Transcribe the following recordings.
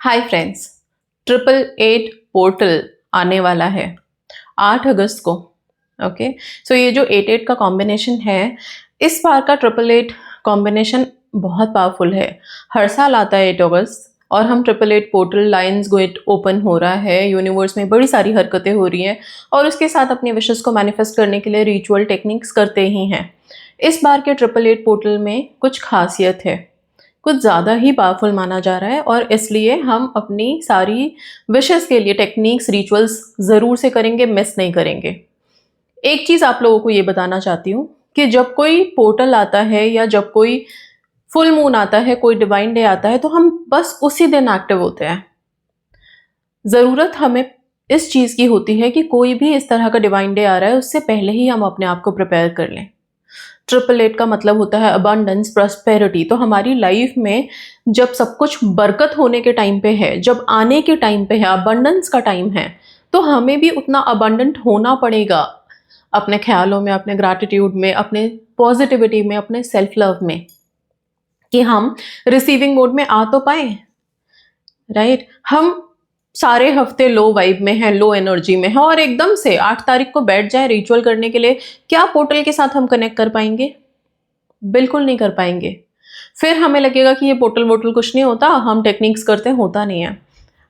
Hi friends, 888 portal आने वाला है 8 अगस्त को। ओके, सो ये जो 88 का कॉम्बिनेशन है, इस बार का 888 कॉम्बिनेशन बहुत पावरफुल है। हर साल आता है 8 अगस्त और हम 888 पोर्टल लाइन्स गेट ओपन हो रहा है, यूनिवर्स में बड़ी सारी हरकतें हो रही हैं और उसके साथ अपने विशेस को मैनिफेस्ट करने के लिए रिचुअल टेक्निक्स करते ही हैं। इस बार के 888 पोर्टल में कुछ खासियत है, कुछ ज़्यादा ही पावरफुल माना जा रहा है और इसलिए हम अपनी सारी विशेस के लिए टेक्निक्स रिचुअल्स ज़रूर से करेंगे, मिस नहीं करेंगे। एक चीज़ आप लोगों को ये बताना चाहती हूँ कि जब कोई पोर्टल आता है या जब कोई फुल मून आता है, कोई डिवाइन डे आता है, तो हम बस उसी दिन एक्टिव होते हैं। ज़रूरत हमें इस चीज़ की होती है कि कोई भी इस तरह का डिवाइन डे आ रहा है, उससे पहले ही हम अपने आप को प्रिपेयर कर लें। 888 का मतलब होता है अबंडेंस, प्रॉस्पेरिटी। तो हमारी लाइफ में जब सब कुछ बरकत होने के टाइम पे है, जब आने के टाइम पे है, अबंडेंस का टाइम है, तो हमें भी उतना अबंडेंट होना पड़ेगा अपने ख्यालों में, अपने ग्रैटिट्यूड में, अपने पॉजिटिविटी में, अपने सेल्फ लव में, कि हम रिसीविंग मोड में आ तो पाए। राइट, हम सारे हफ्ते लो वाइब में हैं, लो एनर्जी में हैं और एकदम से 8 तारीख को बैठ जाए रिचुअल करने के लिए, क्या पोर्टल के साथ हम कनेक्ट कर पाएंगे? बिल्कुल नहीं कर पाएंगे। फिर हमें लगेगा कि ये पोर्टल वोटल कुछ नहीं होता, हम टेक्निक्स करते हैं, होता नहीं है।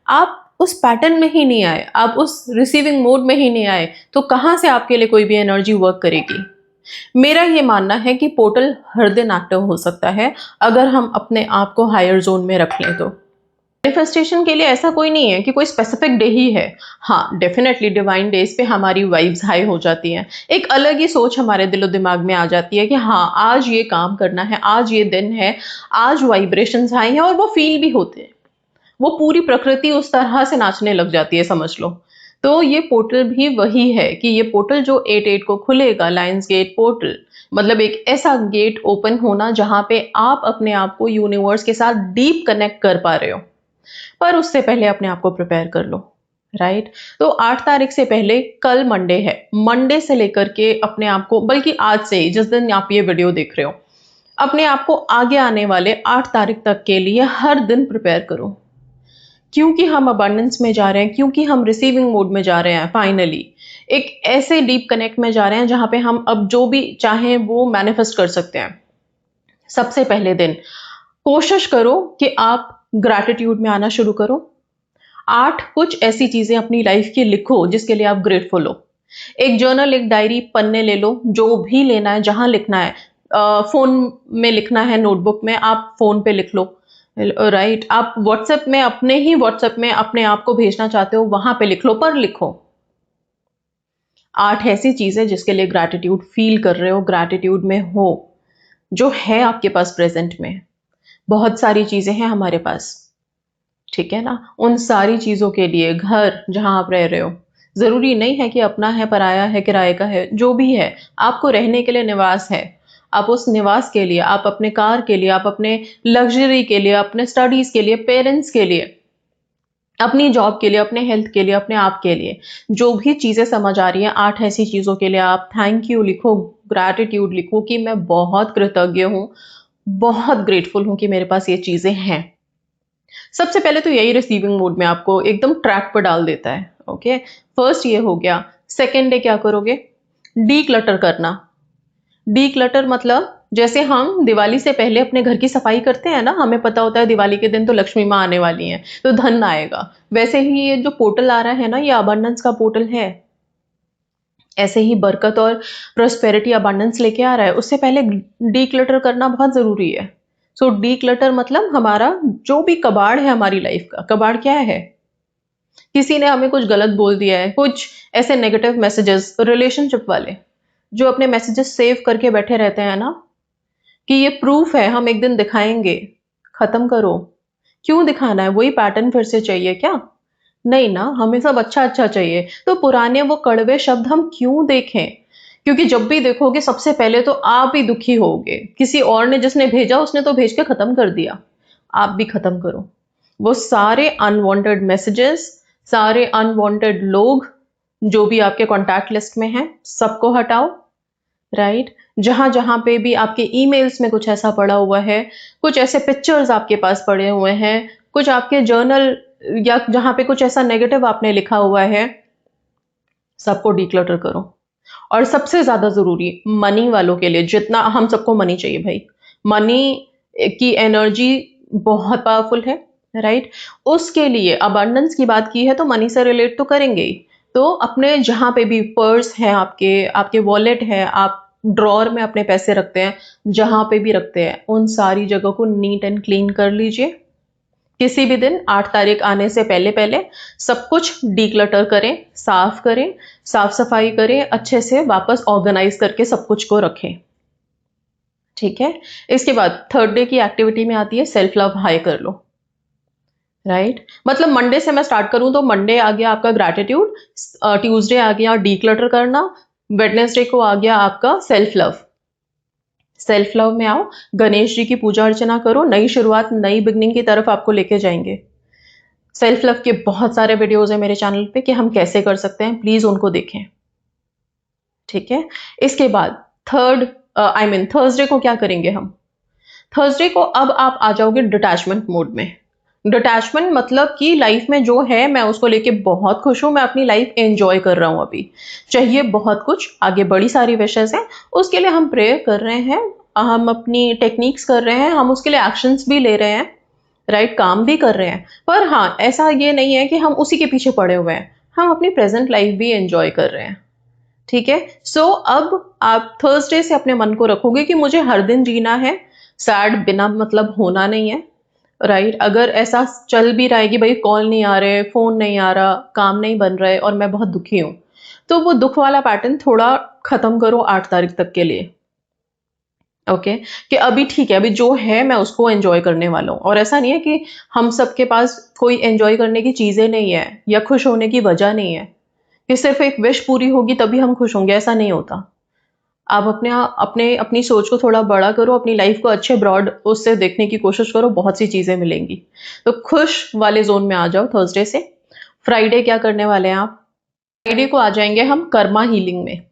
आप उस पैटर्न में ही नहीं आए, आप उस रिसीविंग मोड में ही नहीं आए, तो कहाँ से आपके लिए कोई भी एनर्जी वर्क करेगी? मेरा ये मानना है कि पोर्टल हर दिन एक्टिव हो सकता है अगर हम अपने आप को हायर जोन में रख लें। तो मैनिफेस्टेशन के लिए ऐसा कोई नहीं है कि कोई स्पेसिफिक डे ही है। हाँ, डेफिनेटली डिवाइन डेज पे हमारी वाइब्स हाई हो जाती हैं, एक अलग ही सोच हमारे दिलो दिमाग में आ जाती है कि हाँ, आज ये काम करना है, आज ये दिन है, आज वाइब्रेशंस हाई हैं और वो फील भी होते हैं। वो पूरी प्रकृति उस तरह से नाचने लग जाती है, समझ लो। तो ये पोर्टल भी वही है कि ये पोर्टल जो 88 को खुलेगा, लायंस गेट पोर्टल, मतलब एक ऐसा गेट ओपन होना जहां पे आप अपने आप को यूनिवर्स के साथ डीप कनेक्ट कर पा रहे हो। पर उससे पहले अपने आप को प्रिपेयर कर लो। राइट, तो 8 तारीख से पहले, कल मंडे है, मंडे से लेकर के अपने आप को, बल्कि आज से ही, जिस दिन आप ये वीडियो देख रहे हो, अपने आप को आगे आने वाले 8 तारीख तक के लिए हर दिन प्रिपेयर करो। क्योंकि हम अबंडेंस में जा रहे हैं, क्योंकि हम रिसीविंग मोड में जा रहे हैं, फाइनली एक ऐसे डीप कनेक्ट में जा रहे हैं जहां पे हम अब जो भी चाहें वो मैनिफेस्ट कर सकते हैं। सबसे पहले दिन कोशिश करो कि आप ग्रैटिट्यूड में आना शुरू करो। 8 कुछ ऐसी चीजें अपनी लाइफ की लिखो जिसके लिए आप ग्रेटफुल हो। एक जर्नल, एक डायरी, पन्ने ले लो, जो भी लेना है, जहां लिखना है। फोन में लिखना है, नोटबुक में, आप फोन पे लिख लो। राइट, आप व्हाट्सएप में, अपने ही व्हाट्सएप में अपने आप को भेजना चाहते हो, वहां पे लिख लो, पर लिखो 8 ऐसी चीजें जिसके लिए ग्रैटिट्यूड फील कर रहे हो, ग्रैटिट्यूड में हो, जो है आपके पास प्रेजेंट में। बहुत सारी चीजें हैं हमारे पास, ठीक है ना? उन सारी चीजों के लिए, घर जहां आप रह रहे हो, जरूरी नहीं है कि अपना है, पराया है, किराए का है, जो भी है, आपको रहने के लिए निवास है। आप उस निवास के लिए, आप अपने कार के लिए, आप अपने लग्जरी के लिए, अपने स्टडीज के लिए, पेरेंट्स के लिए, अपनी जॉब के लिए, अपने हेल्थ के लिए, अपने आप के लिए, जो भी चीजें समझ आ रही हैं, 8 ऐसी चीजों के लिए आप थैंक यू लिखो, ग्रैटिट्यूड लिखो कि मैं बहुत कृतज्ञ हूं, बहुत ग्रेटफुल हूं कि मेरे पास ये चीजें हैं। सबसे पहले तो यही रिसीविंग मोड में आपको एकदम ट्रैक पर डाल देता है। ओके, फर्स्ट ये हो गया। सेकेंड डे क्या करोगे? डी क्लटर करना। डी क्लटर मतलब जैसे हम दिवाली से पहले अपने घर की सफाई करते हैं ना, हमें पता होता है दिवाली के दिन तो लक्ष्मी माँ आने वाली हैं, तो धन आएगा। वैसे ही ये जो पोर्टल आ रहा है ना, ये अबंडेंस का पोर्टल है। ऐसे ही बरकत और प्रोस्पेरिटी, अबंडेंस लेके आ रहा है। उससे पहले डी क्लटर करना बहुत जरूरी है। सो डी क्लटर मतलब हमारा जो भी कबाड़ है हमारी लाइफ का, कबाड़ क्या है? किसी ने हमें कुछ गलत बोल दिया है, कुछ ऐसे नेगेटिव मैसेजेस, रिलेशनशिप वाले जो अपने मैसेजेस सेव करके बैठे रहते हैं ना, कि ये प्रूफ है, हम एक दिन दिखाएंगे। खत्म करो। क्यों दिखाना है? वही पैटर्न फिर से चाहिए क्या? नहीं ना, हमें सब अच्छा अच्छा चाहिए। तो पुराने वो कड़वे शब्द हम क्यों देखें? क्योंकि जब भी देखोगे सबसे पहले तो आप ही दुखी होगे। किसी और ने, जिसने भेजा, उसने तो भेज के खत्म कर दिया। आप भी खत्म करो वो सारे अनवांटेड मैसेजेस, सारे अनवांटेड लोग जो भी आपके कॉन्टैक्ट लिस्ट में हैं, सबको हटाओ। राइट, जहां जहां पे भी आपके ईमेल्स में कुछ ऐसा पड़ा हुआ है, कुछ ऐसे पिक्चर्स आपके पास पड़े हुए हैं, कुछ आपके जर्नल या जहां पे कुछ ऐसा नेगेटिव आपने लिखा हुआ है, सबको डिक्लटर करो। और सबसे ज्यादा जरूरी मनी वालों के लिए, जितना हम सबको मनी चाहिए भाई, मनी की एनर्जी बहुत पावरफुल है, राइट। उसके लिए अबंडेंस की बात की है तो मनी से रिलेट तो करेंगे ही। तो अपने जहां पे भी पर्स है, आपके आपके वॉलेट है, आप ड्रॉर में अपने पैसे रखते हैं, जहां पे भी रखते हैं, उन सारी जगह को नीट एंड क्लीन कर लीजिए। किसी भी दिन 8 तारीख आने से पहले पहले सब कुछ डिक्लटर करें, साफ करें, साफ सफाई करें, अच्छे से वापस ऑर्गेनाइज करके सब कुछ को रखें, ठीक है। इसके बाद थर्ड डे की एक्टिविटी में आती है सेल्फ लव हाई कर लो, राइट। मतलब मंडे से मैं स्टार्ट करूं तो मंडे आ गया आपका ग्रैटिट्यूड, ट्यूसडे आ गया डिक्लटर करना, वेडनेसडे को आ गया आपका सेल्फ लव। सेल्फ लव में आओ, गणेश जी की पूजा अर्चना करो, नई शुरुआत, नई बिगनिंग की तरफ आपको लेके जाएंगे। सेल्फ लव के बहुत सारे वीडियोस हैं मेरे चैनल पे कि हम कैसे कर सकते हैं, प्लीज उनको देखें, ठीक है। इसके बाद थर्सडे को क्या करेंगे हम? थर्सडे को अब आप आ जाओगे डिटैचमेंट मोड में। डिटैचमेंट मतलब कि लाइफ में जो है मैं उसको लेके बहुत खुश हूं, मैं अपनी लाइफ एंजॉय कर रहा हूं। अभी चाहिए बहुत कुछ, आगे बड़ी सारी विशेष हैं, उसके लिए हम प्रेयर कर रहे हैं, हम अपनी टेक्निक्स कर रहे हैं, हम उसके लिए एक्शंस भी ले रहे हैं, राइट, काम भी कर रहे हैं। पर हाँ, ऐसा ये नहीं है कि हम उसी के पीछे पड़े हुए हैं, हम अपनी प्रेजेंट लाइफ भी एंजॉय कर रहे हैं, ठीक है। सो अब आप थर्सडे से अपने मन को रखोगे कि मुझे हर दिन जीना है, सैड बिना मतलब होना नहीं है, राइट। अगर ऐसा चल भी रहा है कि भाई कॉल नहीं आ रहे, फोन नहीं आ रहा, काम नहीं बन रहा है और मैं बहुत दुखी हूं, तो वो दुख वाला पैटर्न थोड़ा खत्म करो 8 तारीख तक के लिए, ओके। कि अभी ठीक है, अभी जो है मैं उसको एंजॉय करने वाला हूँ। और ऐसा नहीं है कि हम सबके पास कोई एंजॉय करने की चीजें नहीं है या खुश होने की वजह नहीं है कि सिर्फ एक विश पूरी होगी तभी हम खुश होंगे, ऐसा नहीं होता। आप अपनी सोच को थोड़ा बड़ा करो, अपनी लाइफ को अच्छे ब्रॉड उससे देखने की कोशिश करो, बहुत सी चीजें मिलेंगी। तो खुश वाले जोन में आ जाओ थर्सडे से। फ्राइडे क्या करने वाले हैं आप? फ्राइडे को आ जाएंगे हम कर्मा हीलिंग में,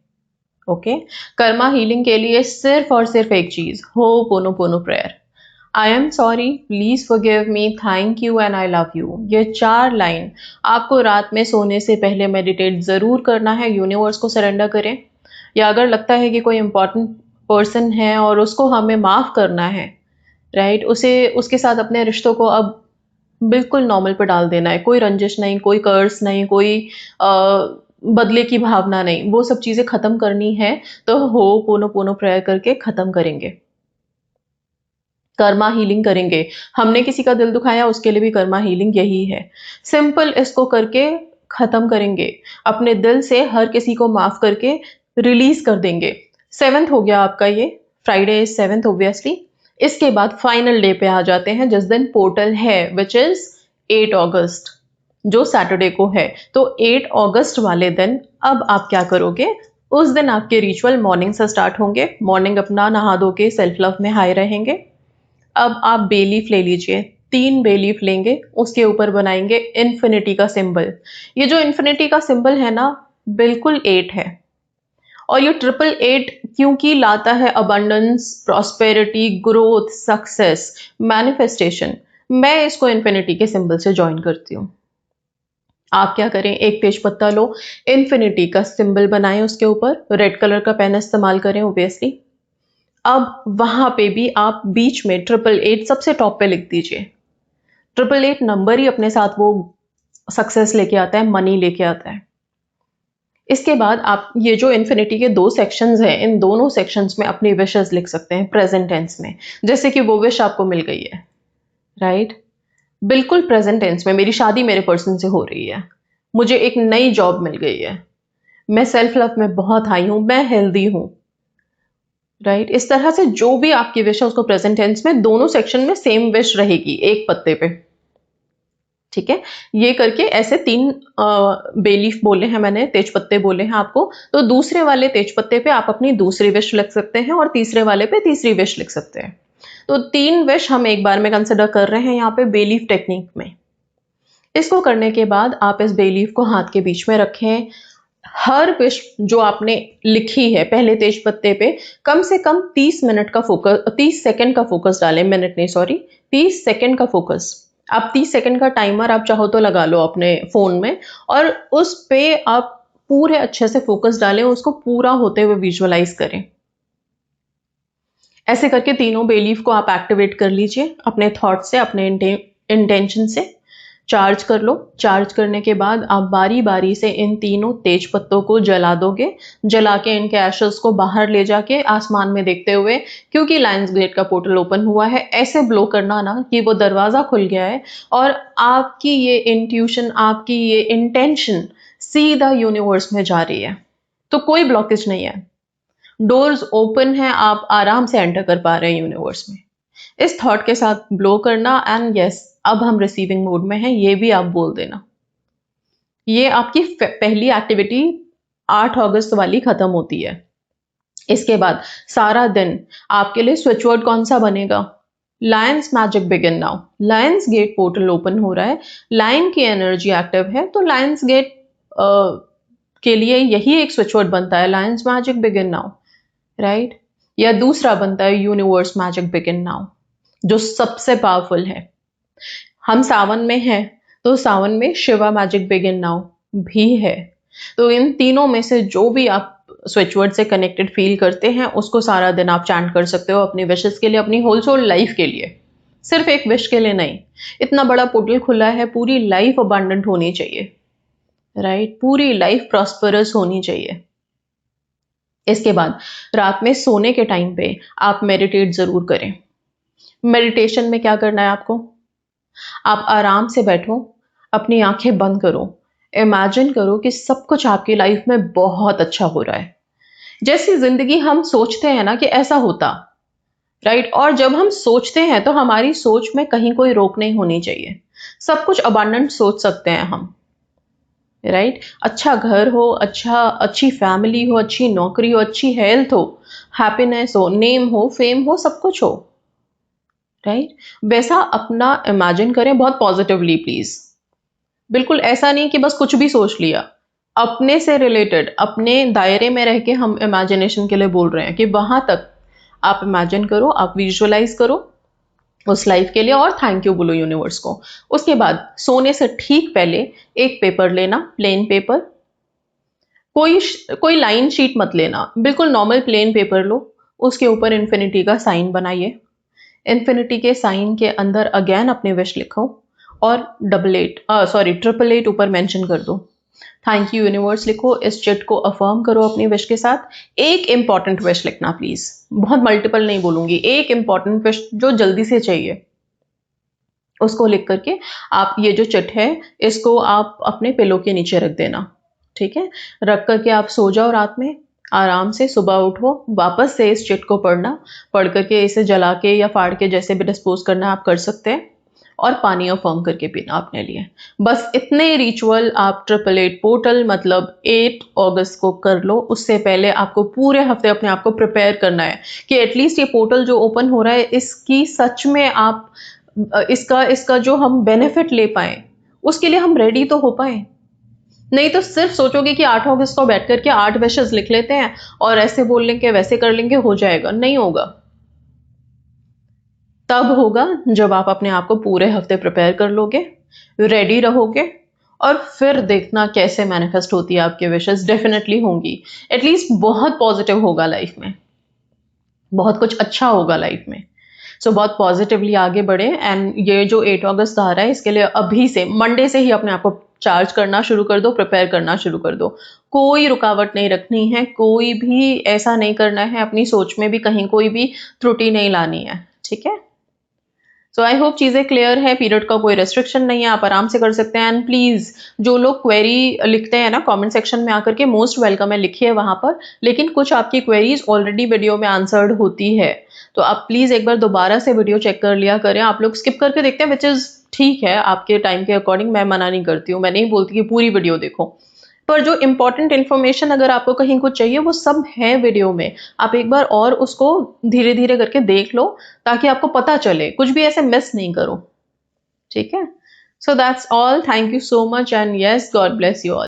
ओके। कर्मा हीलिंग के लिए सिर्फ और सिर्फ एक चीज, ho'oponopono prayer. I am sorry, please forgive me, thank you and I love you, ये 4 लाइन आपको रात में सोने से पहले मेडिटेट जरूर करना है। यूनिवर्स को सरेंडर करें, या अगर लगता है कि कोई इंपॉर्टेंट पर्सन है और उसको हमें माफ करना है, राइट, उसे उसके साथ अपने रिश्तों को अब बिल्कुल नॉर्मल पे डाल देना है। कोई रंजिश नहीं, कोई कर्स नहीं, कोई बदले की भावना नहीं, वो सब चीजें खत्म करनी है। तो हो पोनो पोनो प्रेयर करके खत्म करेंगे, कर्मा हीलिंग करेंगे। हमने किसी का दिल दुखाया, उसके लिए भी कर्मा हीलिंग यही है। सिंपल इसको करके खत्म करेंगे, अपने दिल से हर किसी को माफ करके रिलीज कर देंगे। 7th हो गया आपका, ये फ्राइडे इज 7th ऑब्वियसली। इसके बाद फाइनल डे पे आ जाते हैं जिस दिन पोर्टल है, विच इज 8 अगस्त, जो सैटरडे को है। तो 8 अगस्त वाले दिन अब आप क्या करोगे? उस दिन आपके रिचुअल मॉर्निंग से स्टार्ट होंगे। मॉर्निंग अपना नहा धो के सेल्फ लव में हाई रहेंगे। अब आप बे लीफ ले लीजिए, 3 बे लीफ लेंगे, उसके ऊपर बनाएंगे इन्फिनिटी का सिंबल। ये जो इन्फिनिटी का सिंबल है ना, बिल्कुल 8 है। और ये 888 क्योंकि लाता है abundance, prosperity, growth, success, manifestation. मैं इसको इन्फिनिटी के सिंबल से ज्वाइन करती हूँ। आप क्या करें, एक तेज पत्ता लो, इन्फिनिटी का सिंबल बनाएं, उसके ऊपर रेड कलर का पेन इस्तेमाल करें ओबियसली। अब वहां पे भी आप बीच में 888 सबसे टॉप पे लिख दीजिए। 888 नंबर ही अपने साथ वो सक्सेस लेके आता है, मनी लेके आता है। इसके बाद आप ये जो इन्फिनिटी के 2 सेक्शंस हैं, इन दोनों सेक्शंस में अपनी विशेस लिख सकते हैं प्रेजेंट टेंस में। जैसे कि वो विश आपको मिल गई है, राइट, बिल्कुल प्रेजेंट टेंस में, मेरी शादी मेरे पर्सन से हो रही है, मुझे एक नई जॉब मिल गई है, मैं सेल्फ लव में बहुत हाई हूं, मैं हेल्दी हूं, राइट। इस तरह से जो भी आपकी विश है उसको प्रेजेंट टेंस में दोनों सेक्शन में सेम विश रहेगी एक पत्ते पे, ठीक है। ये करके ऐसे 3 बेलीफ बोले हैं मैंने, तेज पत्ते बोले हैं आपको, तो दूसरे वाले तेज पत्ते पे आप अपनी दूसरी विश लिख सकते हैं और तीसरे वाले पे तीसरी विश लिख सकते हैं। तो 3 विश हम एक बार में कंसिडर कर रहे हैं यहाँ पे बेलीफ टेक्निक में। इसको करने के बाद आप इस बेलीफ को हाथ के बीच में रखें। हर विश जो आपने लिखी है पहले तेज पत्ते पे, कम से कम 30 मिनट का फोकस, 30 सेकंड का फोकस डालें, मिनट नहीं सॉरी, 30 सेकंड का फोकस। आप 30 सेकंड का टाइमर आप चाहो तो लगा लो अपने फ़ोन में, और उस पे आप पूरे अच्छे से फ़ोकस डालें, उसको पूरा होते हुए विजुअलाइज़ करें। ऐसे करके तीनों बेलीफ को आप एक्टिवेट कर लीजिए अपने थॉट से, अपने इंटेंशन से। चार्ज कर लो। चार्ज करने के बाद आप बारी बारी से इन तीनों तेज पत्तों को जला दोगे। जला के इनके एशेस को बाहर ले जाके आसमान में देखते हुए, क्योंकि लायंस गेट का पोर्टल ओपन हुआ है, ऐसे ब्लो करना ना कि वो दरवाजा खुल गया है, और आपकी ये इंट्यूशन, आपकी ये इंटेंशन सीधा यूनिवर्स में जा रही है। तो कोई ब्लॉकेज नहीं है, डोर्स ओपन है, आप आराम से एंटर कर पा रहे हैं यूनिवर्स में। इस थॉट के साथ ब्लो करना, एंड यस अब हम रिसीविंग मोड में हैं, ये भी आप बोल देना। ये आपकी पहली एक्टिविटी 8 अगस्त वाली खत्म होती है। इसके बाद सारा दिन आपके लिए स्विच वर्ड कौन सा बनेगा? Lions magic begin now. Lions gate portal open हो रहा है, लायन की एनर्जी एक्टिव है, तो लायंस गेट के लिए यही एक स्विच वर्ड बनता है, Lions magic begin now, right? या दूसरा बनता है यूनिवर्स मैजिक बिगिन नाउ, जो सबसे पावरफुल है। हम सावन में हैं, तो सावन में शिवा मैजिक बिगिन नाउ भी है। तो इन तीनों में से जो भी आप स्विच वर्ड से कनेक्टेड फील करते हैं, उसको सारा दिन आप चैंट कर सकते हो अपनी विशेस के लिए, अपनी होल सोल लाइफ के लिए। सिर्फ एक विश के लिए नहीं। इतना बड़ा पोर्टल खुला है, पूरी लाइफ अबांडेंट होनी चाहिए, राइट? पूरी लाइफ प्रॉस्परस होनी चाहिए। इसके बाद रात में सोने के टाइम पे आप मेडिटेट जरूर करें। मेडिटेशन में क्या करना है आपको? आप आराम से बैठो, अपनी आंखें बंद करो, इमेजिन करो कि सब कुछ आपकी लाइफ में बहुत अच्छा हो रहा है। जैसी जिंदगी हम सोचते हैं ना कि ऐसा होता, राइट? और जब हम सोचते हैं तो हमारी सोच में कहीं कोई रोक नहीं होनी चाहिए। सब कुछ अबांडेंट सोच सकते हैं हम, राइट? अच्छा घर हो, अच्छी फैमिली हो, अच्छी नौकरी हो, अच्छी हेल्थ हो, हैप्पीनेस हो, नेम हो, फेम हो, सब कुछ हो, राइट? वैसा अपना इमेजिन करें, बहुत पॉजिटिवली प्लीज। बिल्कुल ऐसा नहीं कि बस कुछ भी सोच लिया। अपने से रिलेटेड, अपने दायरे में रह के हम इमेजिनेशन के लिए बोल रहे हैं कि वहां तक आप इमेजिन करो, आप विजुअलाइज करो उस लाइफ के लिए, और थैंक यू बोलो यूनिवर्स को। उसके बाद सोने से ठीक पहले एक पेपर लेना, प्लेन पेपर। कोई लाइन शीट मत लेना, बिल्कुल नॉर्मल प्लेन पेपर लो। उसके ऊपर इन्फिनिटी का साइन बनाइए। इन्फिनिटी के साइन के अंदर अगेन अपने विश लिखो, और ट्रिपल एट ऊपर मेंशन कर दो। थैंक यू यूनिवर्स लिखो, इस चिट को अफर्म करो अपनी विश के साथ। एक इंपॉर्टेंट विश लिखना प्लीज, बहुत मल्टीपल नहीं बोलूंगी, एक इंपॉर्टेंट विश जो जल्दी से चाहिए, उसको लिख करके आप ये जो चिट है इसको आप अपने पिलो के नीचे रख देना, ठीक है? रख करके आप सो जाओ रात में आराम से। सुबह उठो, वापस से इस चिट को पढ़ करके इसे जला के या फाड़ के जैसे भी डिस्पोज करना है आप कर सकते हैं, और पानी अफर्म करके पीना अपने लिए। बस इतने रिचुअल आप 888 पोर्टल मतलब 8 अगस्त को कर लो। उससे पहले आपको पूरे हफ्ते अपने आप को प्रिपेयर करना है कि एटलीस्ट ये पोर्टल जो ओपन हो रहा है, इसकी सच में आप इसका जो हम बेनिफिट ले पाए, उसके लिए हम रेडी तो हो पाए। नहीं तो सिर्फ सोचोगे कि 8 अगस्त को बैठ करके 8 विशेस लिख लेते हैं और ऐसे बोल लेंगे, वैसे कर लेंगे, हो जाएगा, नहीं होगा। तब होगा जब आप अपने आप को पूरे हफ्ते प्रिपेयर कर लोगे, रेडी रहोगे, और फिर देखना कैसे मैनिफेस्ट होती है आपकी विशेस। डेफिनेटली होंगी, एटलीस्ट बहुत पॉजिटिव होगा लाइफ में, बहुत कुछ अच्छा होगा लाइफ में। सो बहुत पॉजिटिवली आगे बढ़े। एंड ये जो 8 अगस्त आ रहा है, इसके लिए अभी से मंडे से ही अपने आप को चार्ज करना शुरू कर दो, प्रिपेयर करना शुरू कर दो। कोई रुकावट नहीं रखनी है, कोई भी ऐसा नहीं करना है, अपनी सोच में भी कहीं कोई भी त्रुटि नहीं लानी है, ठीक है? सो आई होप चीज़ें क्लियर है। पीरियड का कोई रेस्ट्रिक्शन नहीं है, आप आराम से कर सकते हैं। एंड प्लीज़ जो लोग क्वेरी लिखते हैं ना कमेंट सेक्शन में आकर के, मोस्ट वेलकम है, लिखिए वहाँ पर। लेकिन कुछ आपकी क्वेरीज ऑलरेडी वीडियो में आंसर्ड होती है, तो आप प्लीज़ एक बार दोबारा से वीडियो चेक कर लिया करें। आप लोग स्किप करके देखते हैं, विच इज़ ठीक है, आपके टाइम के अकॉर्डिंग, मैं मना नहीं करती हूँ, मैं नहीं बोलती कि पूरी वीडियो देखो। पर जो इंपॉर्टेंट इन्फॉर्मेशन अगर आपको कहीं कुछ चाहिए, वो सब है वीडियो में। आप एक बार और उसको धीरे धीरे करके देख लो, ताकि आपको पता चले, कुछ भी ऐसे मिस नहीं करो, ठीक है? So that's all, thank you so much, and yes, God bless you all.